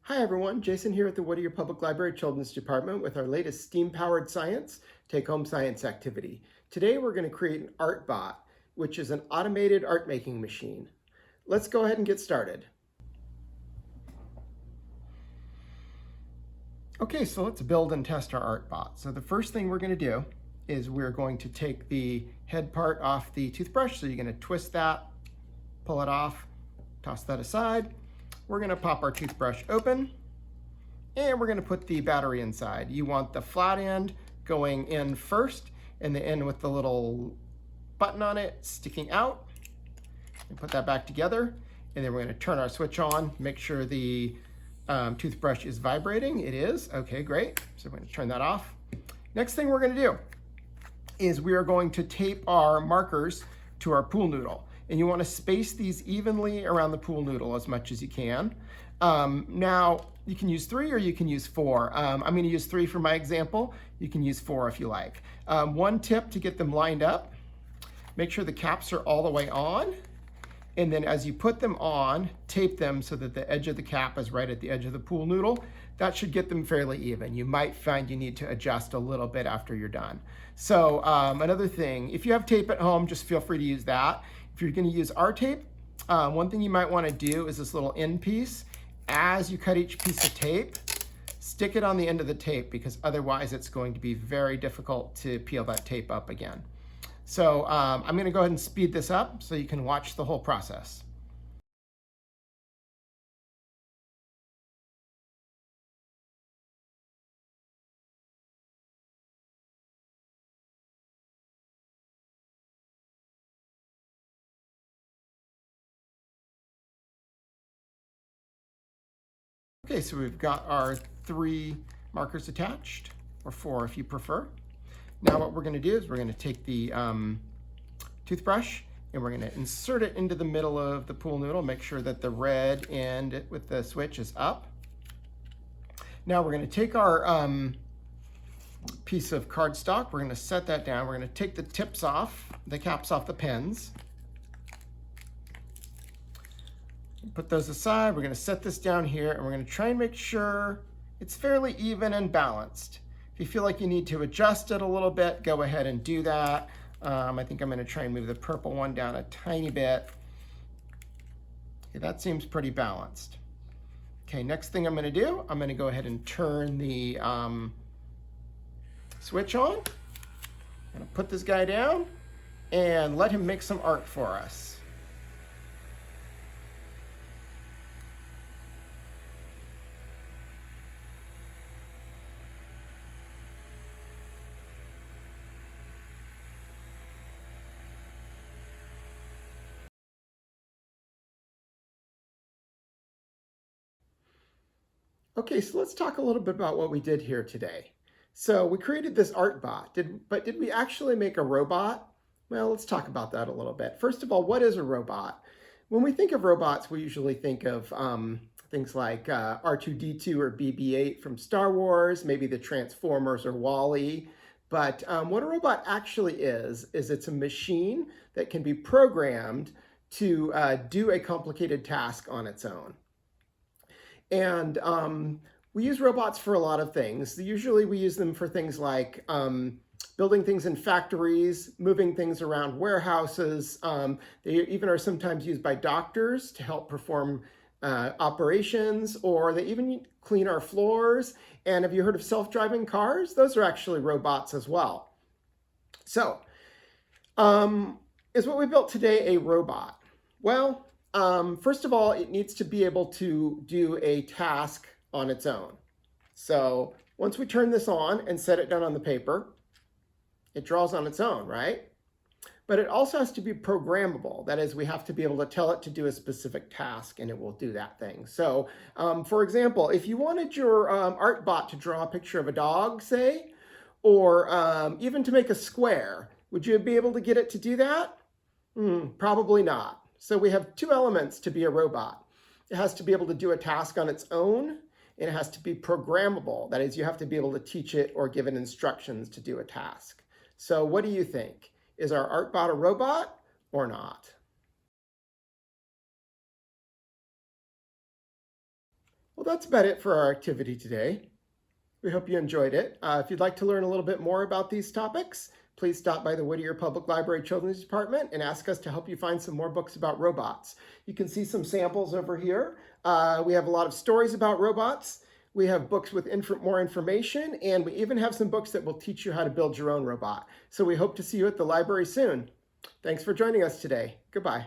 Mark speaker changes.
Speaker 1: Hi everyone, Jason here at the Whittwood Public Library Children's Department with our latest STEAM-powered science take-home science activity. Today we're going to create an ArtBot, which is an automated art making machine. Let's go ahead and get started. Okay, so let's build and test our ArtBot. So the first thing we're going to do is we're going to take the head part off the toothbrush. So you're going to twist that, pull it off, toss that aside. We're going to pop our toothbrush open, and we're going to put the battery inside. You want the flat end going in first, and the end with the little button on it sticking out. And put that back together, and then we're going to turn our switch on, make sure the toothbrush is vibrating. It is. Okay, great. So we're going to turn that off. Next thing we're going to do is we are going to tape our markers to our pool noodle. And you want to space these evenly around the pool noodle as much as you can. Now, you can use 3 or you can use 4. I'm going to use 3 for my example. You can use 4 if you like. One tip to get them lined up, make sure the caps are all the way on. And then as you put them on, tape them so that the edge of the cap is right at the edge of the pool noodle. That should get them fairly even. You might find you need to adjust a little bit after you're done. So another thing, if you have tape at home, just feel free to use that. If you're going to use our tape, one thing you might want to do is this little end piece. As you cut each piece of tape, stick it on the end of the tape, because otherwise it's going to be very difficult to peel that tape up again. So I'm going to go ahead and speed this up so you can watch the whole process. Okay, so we've got our 3 markers attached, or 4 if you prefer. Now what we're going to do is we're going to take the toothbrush and we're going to insert it into the middle of the pool noodle. Make sure that the red end with the switch is up. Now we're going to take our piece of cardstock. We're going to set that down. We're going to take the tips off, the caps off the pens. Put those aside. We're going to set this down here, and we're going to try and make sure it's fairly even and balanced. If you feel like you need to adjust it a little bit, go ahead and do that. I think I'm going to try and move the purple one down a tiny bit. Okay, that seems pretty balanced. Okay, next thing I'm going to do, I'm going to go ahead and turn the switch on. I'm going to put this guy down and let him make some art for us. Okay, so let's talk a little bit about what we did here today. So we created this ArtBot, but did we actually make a robot? Well, let's talk about that a little bit. First of all, what is a robot? When we think of robots, we usually think of things like R2-D2 or BB-8 from Star Wars, maybe the Transformers or WALL-E. But what a robot actually is it's a machine that can be programmed to do a complicated task on its own. And we use robots for a lot of things. Usually we use them for things like building things in factories, moving things around warehouses. They even are sometimes used by doctors to help perform operations, or they even clean our floors. And have you heard of self-driving cars? Those are actually robots as well. So, is what we built today a robot? Well, first of all, it needs to be able to do a task on its own. So once we turn this on and set it down on the paper, it draws on its own, right? But it also has to be programmable. That is, we have to be able to tell it to do a specific task, and it will do that thing. So for example, if you wanted your ArtBot to draw a picture of a dog, say, or even to make a square, would you be able to get it to do that? Probably not. So we have 2 elements to be a robot. It has to be able to do a task on its own, and it has to be programmable. That is, you have to be able to teach it or give it instructions to do a task. So what do you think? Is our ArtBot a robot or not? Well, that's about it for our activity today. We hope you enjoyed it. If you'd like to learn a little bit more about these topics, please stop by the Whittier Public Library Children's Department and ask us to help you find some more books about robots. You can see some samples over here. We have a lot of stories about robots. We have books with more information, and we even have some books that will teach you how to build your own robot. So we hope to see you at the library soon. Thanks for joining us today. Goodbye.